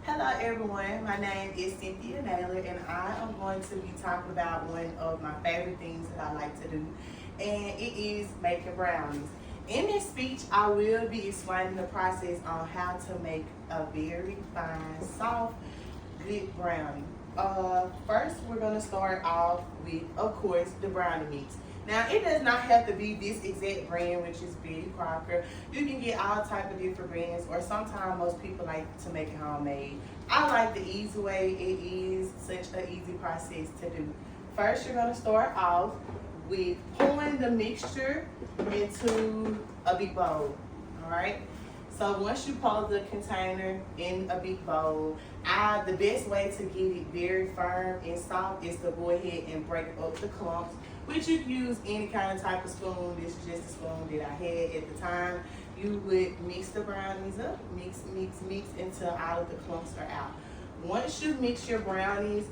Hello everyone, my name is Cynthia Naylor and I am going to be talking about one of my favorite things that I like to do, and it is making brownies. In this speech, I will be explaining the process on how to make a very fine, soft, good brownie. First, we're going to start off with, of course, the brownie mix. Now, it does not have to be this exact brand, which is Betty Crocker. You can get all type of different brands, or sometimes most people like to make it homemade. I like the easy way. It is such an easy process to do. First, you're going to start off with pouring the mixture into a big bowl. All right. So once you pour the container in a big bowl, the best way to get it very firm and soft is to go ahead and break up the clumps, which you can use any kind of type of spoon. This is just the spoon that I had at the time. You would mix the brownies up, mix until all of the clumps are out. Once you mix your brownies,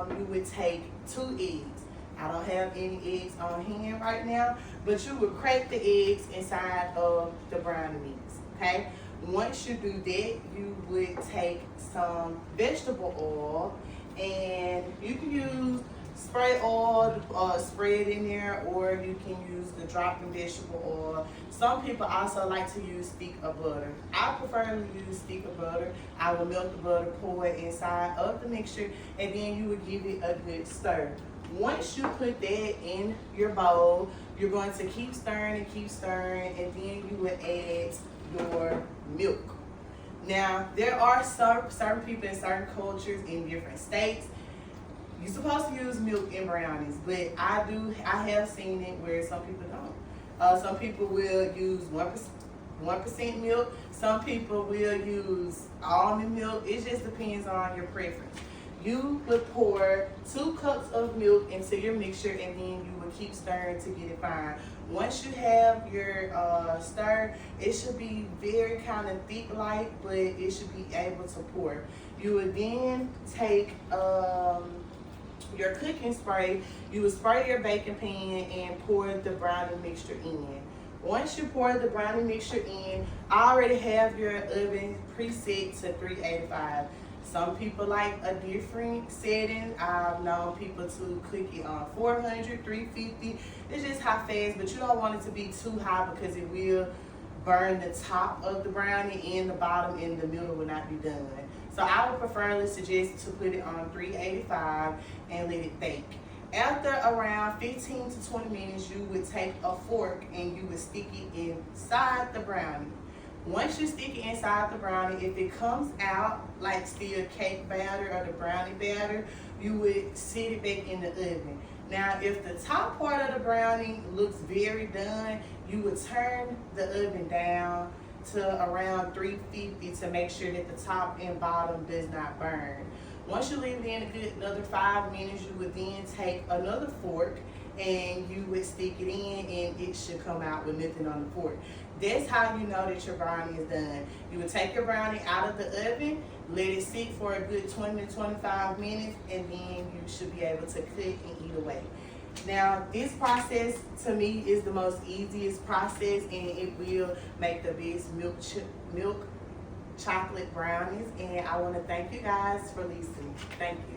you would take 2 eggs. I don't have any eggs on hand right now, but you would crack the eggs inside of the brownie mix, okay? Once you do that, you would take some vegetable oil, and you can use spray oil, spread in there, or you can use the dropping vegetable oil. Some people also like to use stick of butter. I prefer to use stick of butter. I will melt the butter, pour it inside of the mixture, and then you would give it a good stir. Once you put that in your bowl, you're going to keep stirring, and then you would add your milk. Now, there are certain people in certain cultures in different states. You're supposed to use milk in brownies, but I have seen it where some people don't. Some people will use 1% milk. Some people will use almond milk. It just depends on your preference. You would pour 2 cups of milk into your mixture, and then you would keep stirring to get it fine. Once you have your stir, it should be very kind of thick like, but it should be able to pour. You would then take your cooking spray. You would spray your baking pan and pour the brownie mixture in. Once you pour the brownie mixture in, I already have your oven preset to 385. Some people like a different setting. I've known people to cook it on 400, 350. It's just how fast, but you don't want it to be too high because it will burn the top of the brownie, and the bottom and the middle will not be done. So I would preferably suggest to put it on 385 and let it bake. After around 15 to 20 minutes, you would take a fork and you would stick it inside the brownie. Once you stick it inside the brownie, if it comes out like still cake batter or the brownie batter, you would set it back in the oven. Now, if the top part of the brownie looks very done, you would turn the oven down to around 350 to make sure that the top and bottom does not burn. Once you leave it in a good another 5 minutes, you would then take another fork and you would stick it in, and it should come out with nothing on the fork. That's how you know that your brownie is done. You would take your brownie out of the oven, let it sit for a good 20 to 25 minutes, and then you should be able to cook and eat away. Now, this process to me is the most easiest process, and it will make the best milk chocolate brownies. And I want to thank you guys for listening. Thank you.